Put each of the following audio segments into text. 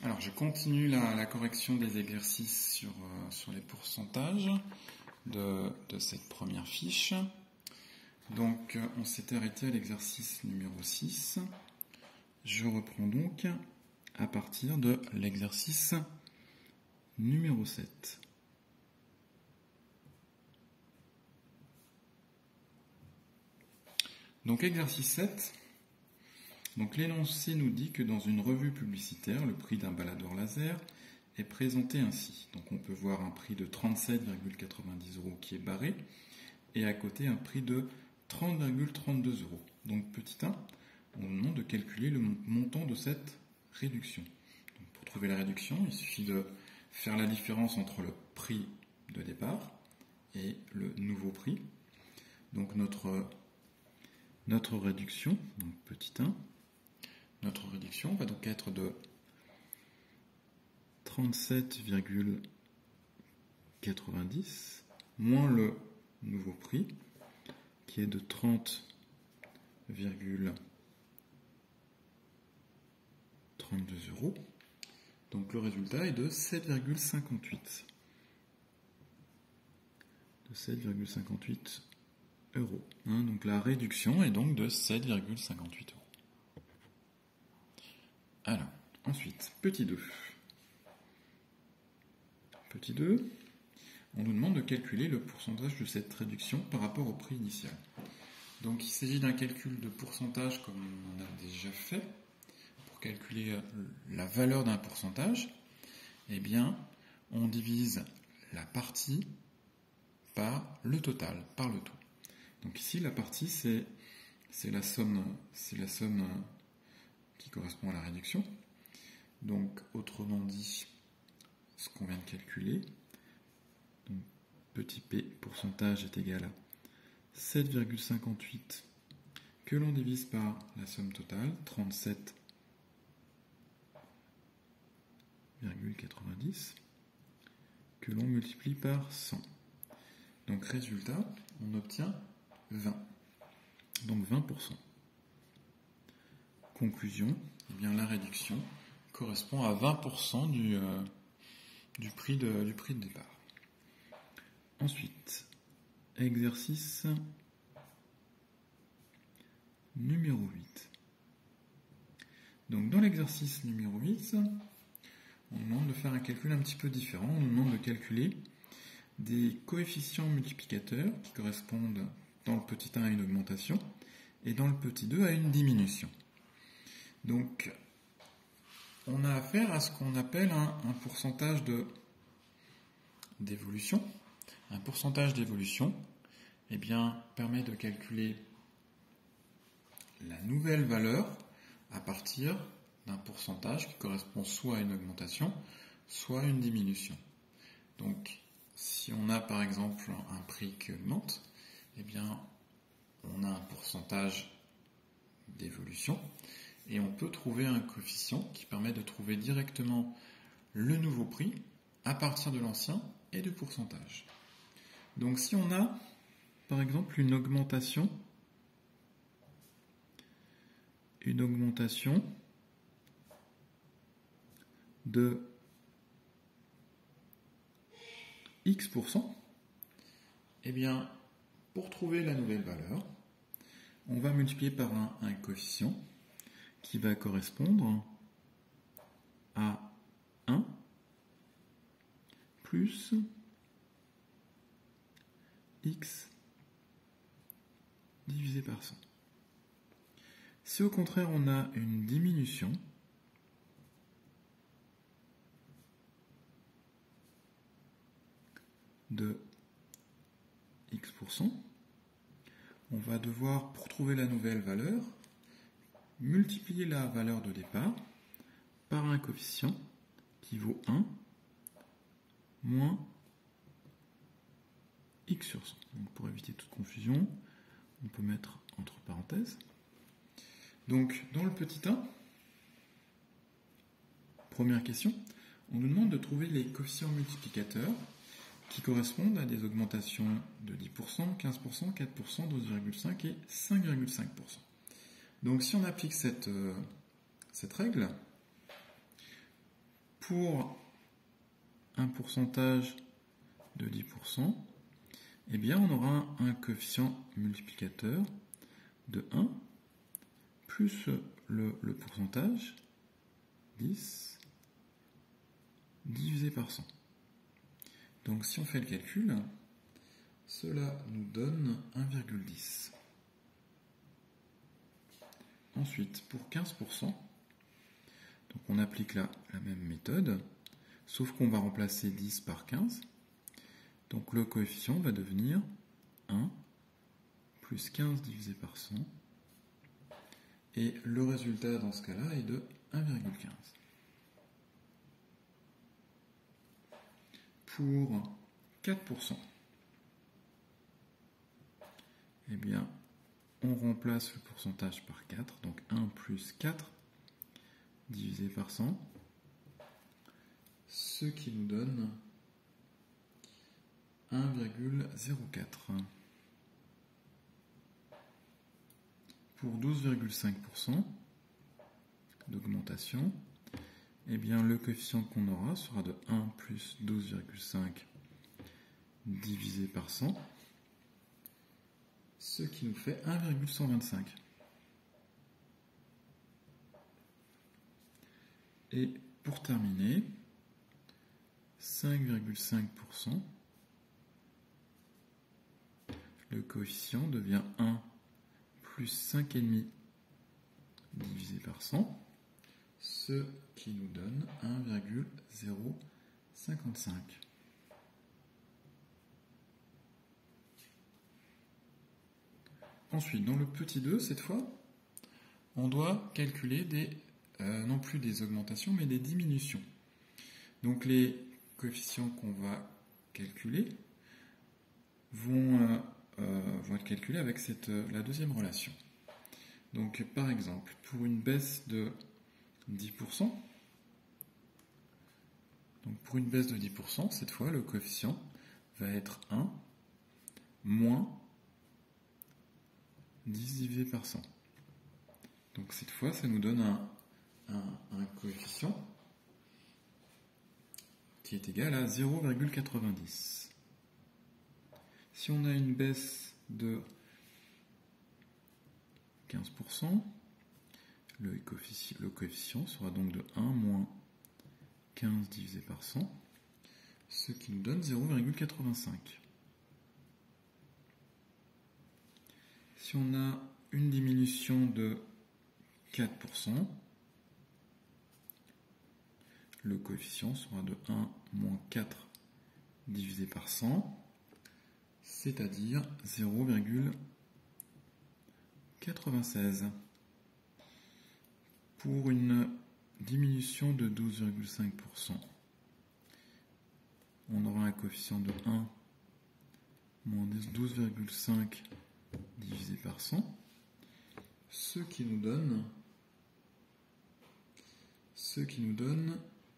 Alors, je continue la correction des exercices sur les pourcentages de cette première fiche. Donc, on s'était arrêté à l'exercice numéro 6. Je reprends donc à partir de l'exercice numéro 7. Donc, exercice 7. Donc, l'énoncé nous dit que dans une revue publicitaire, le prix d'un baladeur laser est présenté ainsi. Donc, on peut voir un prix de 37,90 € qui est barré et à côté un prix de 30,32 €. Donc, petit 1, on nous demande de calculer le montant de cette réduction. Donc, pour trouver la réduction, il suffit de faire la différence entre le prix de départ et le nouveau prix. Donc, notre réduction, donc petit 1, notre réduction va donc être de 37,90 moins le nouveau prix qui est de 30,32 €. Donc le résultat est de 7,58 €. Donc la réduction est donc de 7,58 €. Alors, ensuite, petit 2. Petit 2, on nous demande de calculer le pourcentage de cette réduction par rapport au prix initial. Donc il s'agit d'un calcul de pourcentage comme on a déjà fait. Pour calculer la valeur d'un pourcentage, eh bien, on divise la partie par le total, par le tout. Donc ici, la partie, c'est la somme qui correspond à la réduction. Donc, autrement dit, ce qu'on vient de calculer, donc petit p, pourcentage est égal à 7,58 que l'on divise par la somme totale, 37,90, que l'on multiplie par 100. Donc, résultat, on obtient 20. Donc, 20%. Conclusion, eh bien, la réduction correspond à 20% du prix de départ. Ensuite, exercice numéro 8. Donc, dans l'exercice numéro 8, on nous demande de faire un calcul un petit peu différent. On nous demande de calculer des coefficients multiplicateurs qui correspondent dans le petit 1 à une augmentation et dans le petit 2 à une diminution. Donc, on a affaire à ce qu'on appelle un pourcentage d'évolution. Un pourcentage d'évolution, eh bien, permet de calculer la nouvelle valeur à partir d'un pourcentage qui correspond soit à une augmentation, soit à une diminution. Donc, si on a par exemple un prix qui augmente, eh bien, on a un pourcentage d'évolution. Et on peut trouver un coefficient qui permet de trouver directement le nouveau prix à partir de l'ancien et du pourcentage. Donc si on a, par exemple, une augmentation de X%, eh bien, pour trouver la nouvelle valeur, on va multiplier par un coefficient qui va correspondre à 1 plus x divisé par 100. Si au contraire on a une diminution, de x%, on va devoir, pour trouver la nouvelle valeur, multiplier la valeur de départ par un coefficient qui vaut 1 moins x sur 100. Donc pour éviter toute confusion, on peut mettre entre parenthèses. Donc dans le petit 1, première question, on nous demande de trouver les coefficients multiplicateurs qui correspondent à des augmentations de 10%, 15%, 4%, 12,5% et 5,5%. Donc si on applique cette règle, pour un pourcentage de 10%, eh bien on aura un coefficient multiplicateur de 1 plus le pourcentage, 10, divisé par 100. Donc si on fait le calcul, cela nous donne 1,10. Ensuite, pour 15%, donc on applique là la même méthode, sauf qu'on va remplacer 10 par 15. Donc le coefficient va devenir 1 plus 15 divisé par 100. Et le résultat dans ce cas-là est de 1,15. Pour 4%, eh bien, on remplace le pourcentage par 4, donc 1 plus 4 divisé par 100, ce qui nous donne 1,04. Pour 12,5% d'augmentation, eh bien, le coefficient qu'on aura sera de 1 plus 12,5 divisé par 100, ce qui nous fait 1,125. Et pour terminer, 5,5%, le coefficient devient 1 plus 5,5 divisé par 100, ce qui nous donne 1,055. Ensuite, dans le petit 2, cette fois, on doit calculer non plus des augmentations, mais des diminutions. Donc les coefficients qu'on va calculer vont être calculés avec la deuxième relation. Donc par exemple, pour une baisse de 10%, cette fois, le coefficient va être 1 moins 10 divisé par 100. Donc cette fois, ça nous donne un coefficient qui est égal à 0,90. Si on a une baisse de 15%, le coefficient sera donc de 1 moins 15 divisé par 100, ce qui nous donne 0,85. Si on a une diminution de 4%, le coefficient sera de 1 moins 4 divisé par 100, c'est-à-dire 0,96. Pour une diminution de 12,5%, on aura un coefficient de 1 moins 12,5 divisé par 100, ce qui nous donne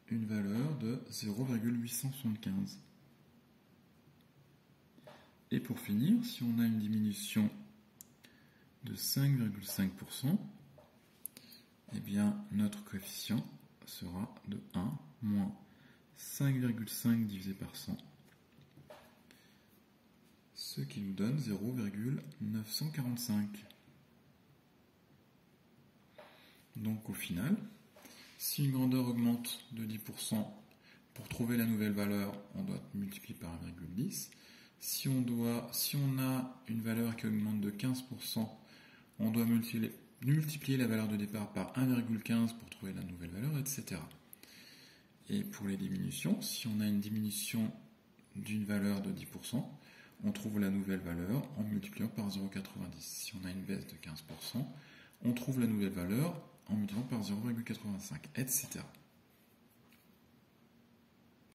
une valeur de 0,875. Et pour finir, si on a une diminution de 5,5%, eh bien notre coefficient sera de 1 moins 5,5 divisé par 100, ce qui nous donne 0,945. Donc au final, si une grandeur augmente de 10%, pour trouver la nouvelle valeur, on doit multiplier par 1,10. Si on a une valeur qui augmente de 15%, on doit multiplier la valeur de départ par 1,15 pour trouver la nouvelle valeur, etc. Et pour les diminutions, si on a une diminution d'une valeur de 10%, on trouve la nouvelle valeur en multipliant par 0,90. Si on a une baisse de 15%, on trouve la nouvelle valeur en multipliant par 0,85, etc.